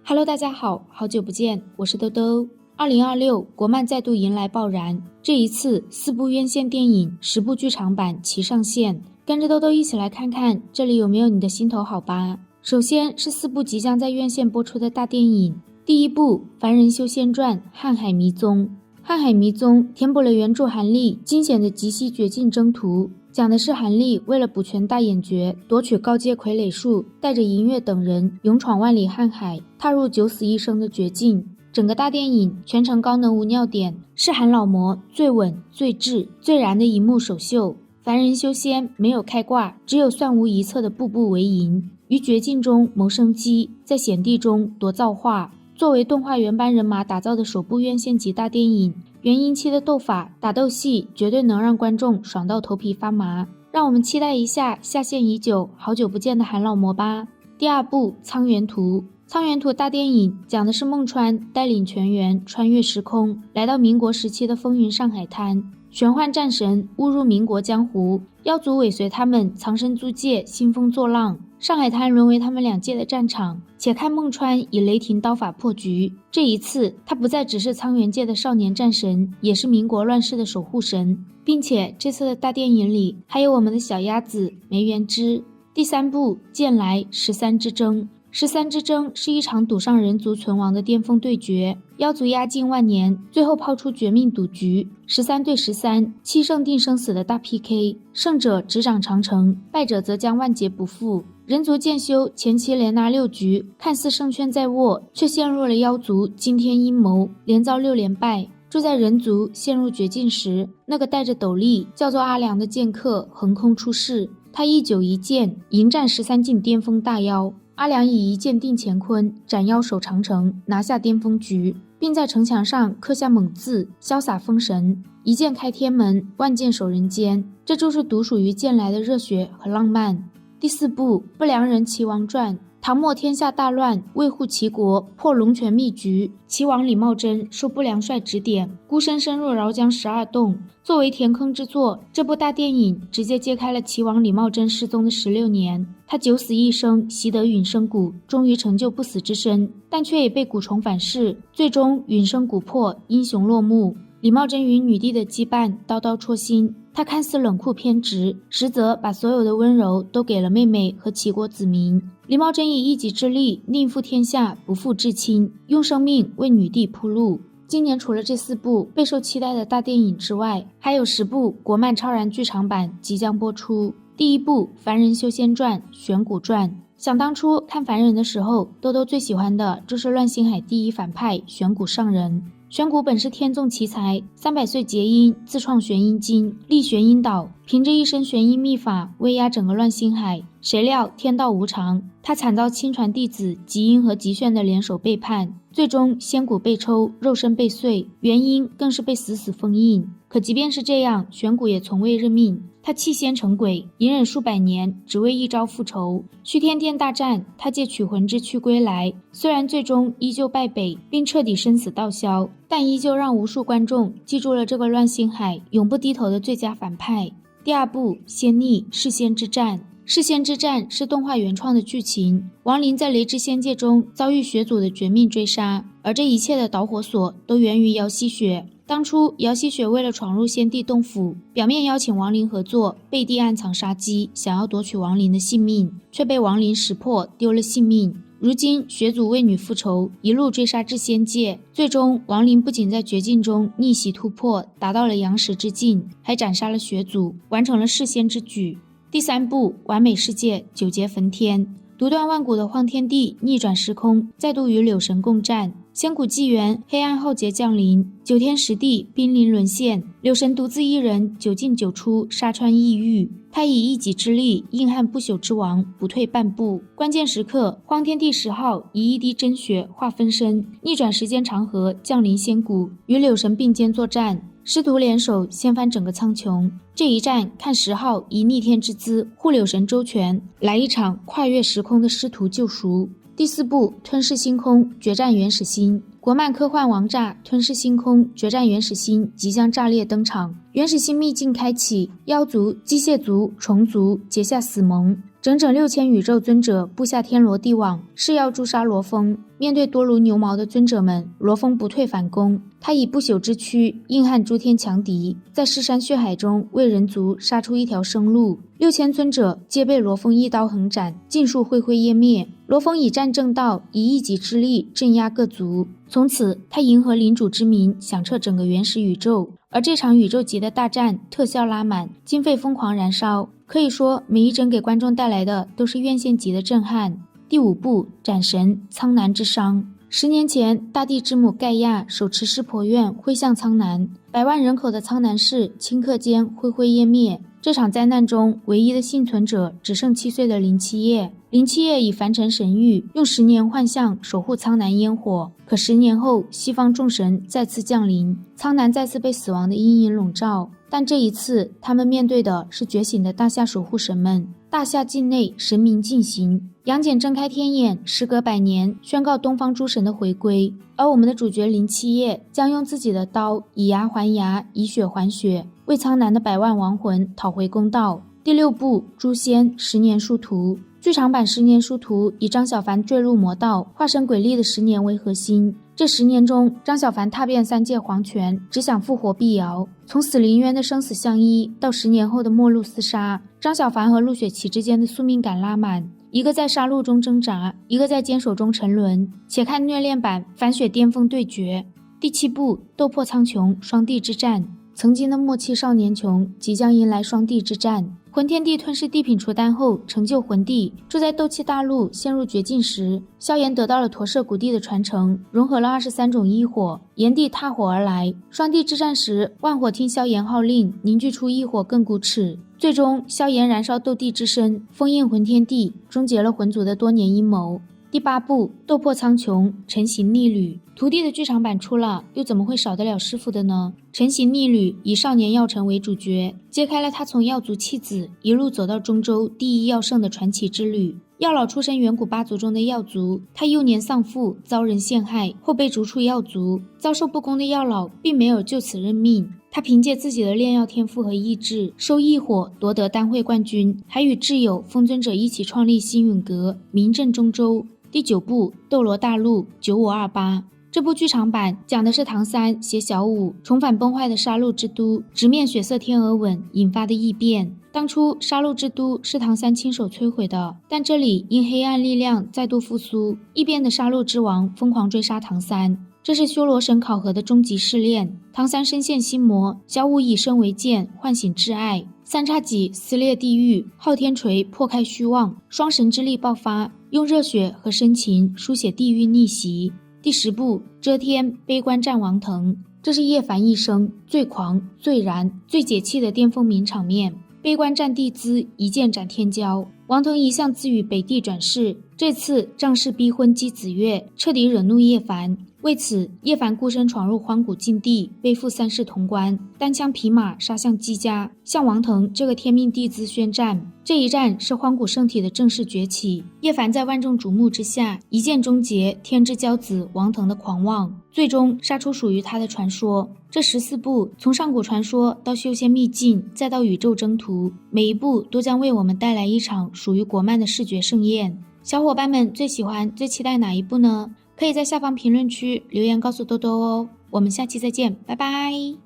Hello， 大家好，好久不见，我是兜兜。2026国漫再度迎来爆燃，这一次4部院线电影、10部剧场版齐上线，跟着兜兜一起来看看这里有没有你的心头好吧。首先是4部即将在院线播出的大电影，第一部《凡人修仙传：瀚海迷踪》。瀚海迷踪填补了原著韩历惊险的极西绝境征途，讲的是韩历为了补全大眼诀，夺取高阶傀儡术，带着银月等人勇闯万里瀚海，踏入九死一生的绝境。整个大电影全程高能无尿点，是韩老魔最稳、最智、最燃的银幕首秀。凡人修仙没有开挂，只有算无一策的步步为营，于绝境中谋生机，在险地中夺造化。作为动画原班人马打造的首部院线级大电影，元婴期的斗法打斗戏绝对能让观众爽到头皮发麻，让我们期待一下下线已久、好久不见的韩老魔吧。第二部《苍原图》。苍原图大电影讲的是孟川带领全员穿越时空，来到民国时期的风云上海滩，玄幻战神误入民国江湖，妖族尾随他们藏身租界，兴风作浪，上海滩沦为他们两界的战场。且看孟川以雷霆刀法破局，这一次他不再只是苍原界的少年战神，也是民国乱世的守护神，并且这次的大电影里还有我们的小鸭子梅原之。第三部《剑来13之争》。13之争是一场赌上人族存亡的巅峰对决，妖族压境万年，最后抛出绝命赌局，13对13，7胜定生死的大 PK， 胜者执掌长城，败者则将万劫不复。人族剑修前期连拿6局，看似胜券在握，却陷入了妖族惊天阴谋，连遭6连败。就在人族陷入绝境时，那个带着斗笠叫做阿良的剑客横空出世，他一酒一剑迎战13境巅峰大妖。阿良以一剑定乾坤，斩妖守长城，拿下巅峰局，并在城墙上刻下猛字，潇洒封神，一剑开天门，万剑守人间。这就是独属于剑来的热血和浪漫。第4部《不良人齐王传》。唐末天下大乱，为护齐国，破龙泉秘局，齐王李茂贞受不良帅指点，孤身深入饶江12洞。作为填坑之作，这部大电影直接揭开了齐王李茂贞失踪的16年。他九死一生，习得陨生蛊，终于成就不死之身，但却也被蛊虫反噬，最终陨生蛊破，英雄落幕。李茂贞与女帝的羁绊刀刀戳心，他看似冷酷偏执，实则把所有的温柔都给了妹妹和齐国子民。李茂贞以一己之力宁负天下，不负至亲，用生命为女帝铺路。今年除了这4部备受期待的大电影之外，还有10部国漫超燃剧场版即将播出。第一部《凡人修仙传：玄古传》。想当初看凡人的时候，兜兜最喜欢的就是乱星海第一反派玄古上人。玄古本是天纵奇才，300岁结阴，自创玄阴经，立玄阴岛，凭着一身玄阴秘法威压整个乱星海。谁料天道无常，他惨遭亲传弟子极阴和极炫的联手背叛，最终仙骨被抽，肉身被碎，元婴更是被死死封印。可即便是这样，玄古也从未认命，他弃仙成鬼，隐忍数百年，只为一朝复仇。虚天殿大战，他借取魂之躯归来，虽然最终依旧败北，并彻底生死道消，但依旧让无数观众记住了这个乱星海永不低头的最佳反派。第2部《仙逆弑仙之战》。弑仙之战是动画原创的剧情，亡灵在雷之仙界中遭遇血祖的绝命追杀，而这一切的导火索都源于姚希雪。当初姚希雪为了闯入仙帝洞府，表面邀请亡灵合作，背地暗藏杀机，想要夺取亡灵的性命，却被亡灵识破，丢了性命。如今血祖为女复仇，一路追杀至仙界，最终亡灵不仅在绝境中逆袭突破，达到了阳时之境，还斩杀了血祖，完成了弑仙之举。第3部《完美世界：九劫焚天》。独断万古的荒天帝逆转时空，再度与柳神共战。仙谷纪元黑暗浩劫降临，9天10地濒临沦陷，柳神独自一人9进9出，杀穿异域。他以一己之力硬汉不朽之王，不退半步。关键时刻，荒天帝10号以一滴真血化分身，逆转时间长河，降临仙谷，与柳神并肩作战。师徒联手掀翻整个苍穹，这一战看10号以逆天之姿护柳神周全，来一场跨越时空的师徒救赎。第4部《吞噬星空：决战原始星》。国漫科幻王炸《吞噬星空：决战原始星》即将炸裂登场，原始星秘境开启，妖族、机械族、虫族结下死盟。整整6000宇宙尊者布下天罗地网，誓要诛杀罗峰。面对多如牛毛的尊者们，罗峰不退反攻，他以不朽之躯硬汉诸天强敌，在尸山血海中为人族杀出一条生路。6000尊者皆被罗峰一刀横斩，尽数灰灰烟灭。罗峰以战正道，以一己之力镇压各族。从此，他迎合领主之名，响彻整个原始宇宙。而这场宇宙级的大战，特效拉满，经费疯狂燃烧，可以说每一帧给观众带来的都是院线级的震撼。第5部斩神苍南之殇。10年前，大地之母盖亚手持湿婆怨挥向苍南，100万人口的苍南市顷刻间灰灰烟灭。这场灾难中，唯一的幸存者只剩7岁的林七夜。林七夜以凡尘神域，用10年幻象守护苍南烟火。可10年后，西方众神再次降临，苍南再次被死亡的阴影笼罩。但这一次，他们面对的是觉醒的大夏守护神们。大夏境内，神明进行。杨戬睁开天眼，时隔100年，宣告东方诸神的回归。而我们的主角林七夜将用自己的刀，以牙还牙，以血还血，为苍南的100万亡魂讨回公道。第6部诛仙10年殊途。剧场版10年殊途以张小凡坠入魔道，化身鬼力的10年为核心。这10年中，张小凡踏遍3界黄泉，只想复活碧瑶。从死灵渊的生死相依，到10年后的末路厮杀，张小凡和陆雪琪之间的宿命感拉满，一个在杀戮中挣扎，一个在坚守中沉沦。且看虐恋版反雪巅峰对决。第7部斗破苍穹双帝之战。曾经的默契少年穷即将迎来双帝之战。魂天帝吞噬地品除丹后成就魂帝，住在斗气大陆陷入绝境时，萧炎得到了驼舍古帝的传承，融合了23种异火，炎帝踏火而来。双帝之战时，万火听萧炎号令，凝聚出异火亘古尺。最终萧炎燃烧斗帝之身，封印魂天帝，终结了魂族的多年阴谋。第8部斗破苍穹晨行逆旅。徒弟的剧场版出了，又怎么会少得了师傅的呢？晨行逆旅以少年药尘为主角，揭开了他从药族弃子一路走到中州第一药圣的传奇之旅。药老出身远古8族中的药族，他幼年丧父，遭人陷害，后被逐出药族。遭受不公的药老并没有就此认命，他凭借自己的炼药天赋和意志，收异火夺得丹会冠军，还与挚友风尊者一起创立星陨阁，名震中州。第9部斗罗大陆9528。这部剧场版讲的是唐三携小舞重返崩坏的杀戮之都，直面血色天鹅吻引发的异变。当初杀戮之都是唐三亲手摧毁的，但这里因黑暗力量再度复苏，异变的杀戮之王疯狂追杀唐三。这是修罗神考核的终极试炼。唐三身陷心魔，小舞以身为剑唤醒挚爱，三叉戟撕裂地狱，昊天锤破开虚妄，双神之力爆发，用热血和深情书写地狱逆袭。第10部遮天悲观战王腾。这是叶凡一生最狂最燃最解气的巅峰名场面。悲观战帝姿，一剑斩天骄。王腾一向自诩北帝转世，这次仗势逼婚姬子月，彻底惹怒叶凡。为此，叶凡孤身闯入荒古禁地，背负3世潼关，单枪匹马杀向姬家，向王腾这个天命帝子宣战。这一战是荒古圣体的正式崛起。叶凡在万众瞩目之下，一剑终结天之骄子王腾的狂妄，最终杀出属于他的传说。这14部从上古传说到修仙秘境，再到宇宙征途，每一部都将为我们带来一场属于国漫的视觉盛宴。小伙伴们最喜欢最期待哪一部呢？可以在下方评论区留言告诉兜兜哦。我们下期再见，拜拜。